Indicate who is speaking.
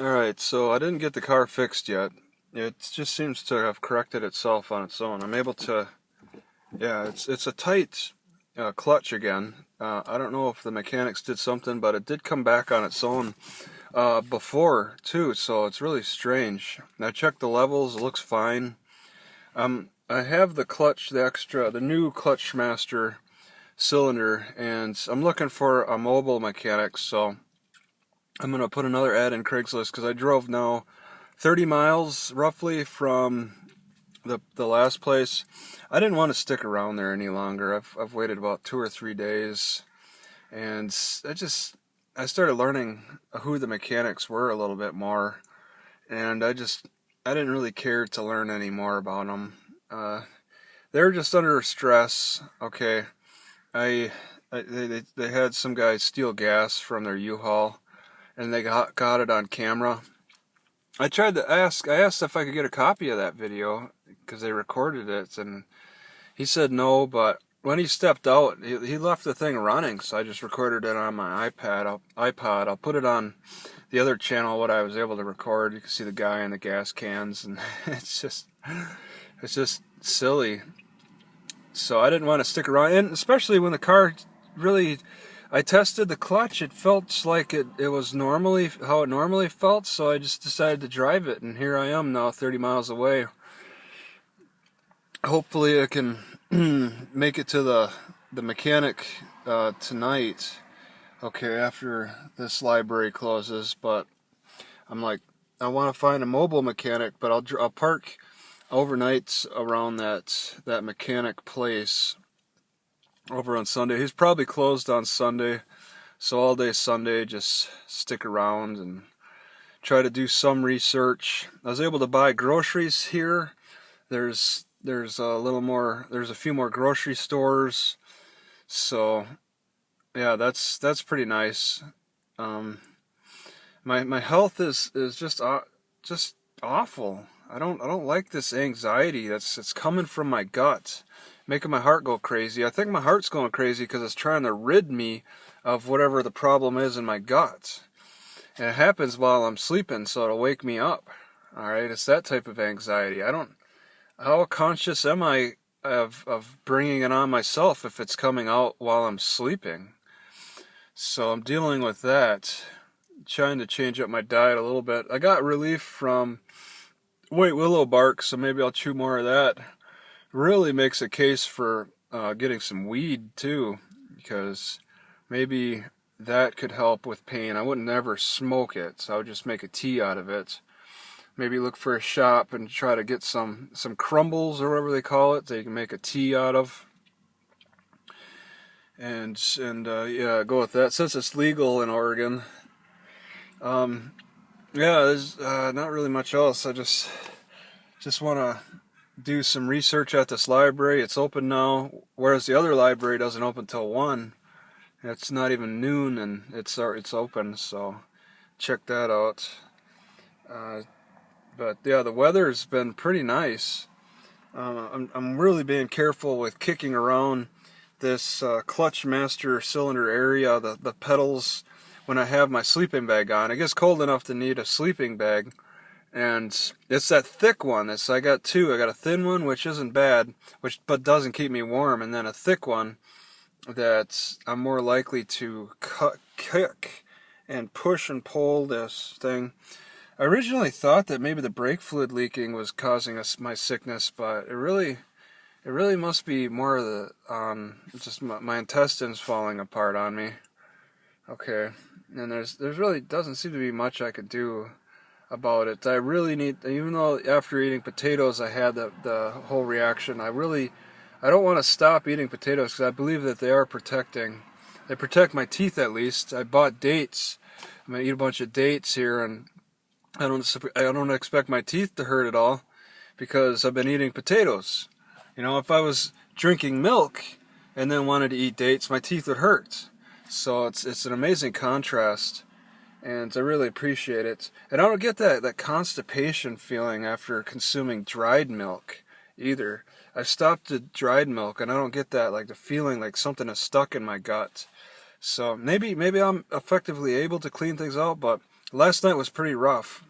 Speaker 1: Alright, so I didn't get the car fixed yet. It just seems to have corrected itself on its own. I'm able to, yeah, it's a tight clutch again. I don't know if the mechanics did something, but it did come back on its own before too, so it's really strange. I checked the levels, it looks fine. I have the clutch, the new Clutchmaster cylinder, and I'm looking for a mobile mechanic, so I'm gonna put another ad in Craigslist because I drove now 30 miles roughly from the last place. I didn't want to stick around there any longer. I've waited about 2 or 3 days, and I started learning who the mechanics were a little bit more, and I didn't really care to learn any more about them. They were just under stress. Okay, they had some guys steal gas from their U-Haul, and they got it on camera. I asked if I could get a copy of that video because they recorded it, and he said no, but when he stepped out, he left the thing running, so I just recorded it on my iPod. I'll put it on the other channel, what I was able to record. You can see the guy in the gas cans, and it's just silly. So I didn't want to stick around, and especially when the car really, I tested the clutch, it felt like it was normally, how it normally felt, so I just decided to drive it, and here I am now 30 miles away. Hopefully I can make it to the mechanic tonight, okay, after this library closes, but I'm like, I want to find a mobile mechanic, but I'll park overnight around that mechanic place over on Sunday. He's probably closed on Sunday, so all day Sunday just stick around and try to do some research. I was able to buy groceries here. There's a few more grocery stores, so yeah, that's pretty nice. My health is just awful. I don't like this anxiety it's coming from my gut, making my heart go crazy. I think my heart's going crazy because it's trying to rid me of whatever the problem is in my gut. And it happens while I'm sleeping, so it'll wake me up. All right, it's that type of anxiety. How conscious am I of bringing it on myself if it's coming out while I'm sleeping? So I'm dealing with that, trying to change up my diet a little bit. I got relief from white willow bark, so maybe I'll chew more of that. Really makes a case for getting some weed too, because maybe that could help with pain. I wouldn't never smoke it, so I would just make a tea out of it. Maybe look for a shop and try to get some crumbles or whatever they call it that you can make a tea out of. And yeah, go with that since it's legal in Oregon. Yeah, there's not really much else. I just want to do some research at this library. It's open now, whereas the other library doesn't open till 1. It's not even noon, and it's open. So check that out. But yeah, the weather's been pretty nice. I'm really being careful with kicking around this Clutchmaster cylinder area, the pedals, when I have my sleeping bag on. It gets cold enough to need a sleeping bag, and it's that thick one. I got two. I got a thin one, which isn't bad, but doesn't keep me warm, and then a thick one that I'm more likely to kick and push and pull this thing. I originally thought that maybe the brake fluid leaking was causing my sickness, but it really must be more of the just my intestines falling apart on me. Okay, and there's really doesn't seem to be much I could do about it. I really need, even though after eating potatoes I had the whole reaction, I don't want to stop eating potatoes because I believe that they protect my teeth at least. I bought dates. I'm gonna eat a bunch of dates here, and I don't expect my teeth to hurt at all because I've been eating potatoes. You know, if I was drinking milk and then wanted to eat dates, my teeth would hurt. So it's an amazing contrast, and I really appreciate it. And I don't get that constipation feeling after consuming dried milk either. I've stopped the dried milk, and I don't get that, like the feeling like something is stuck in my gut. So maybe I'm effectively able to clean things out, but last night was pretty rough.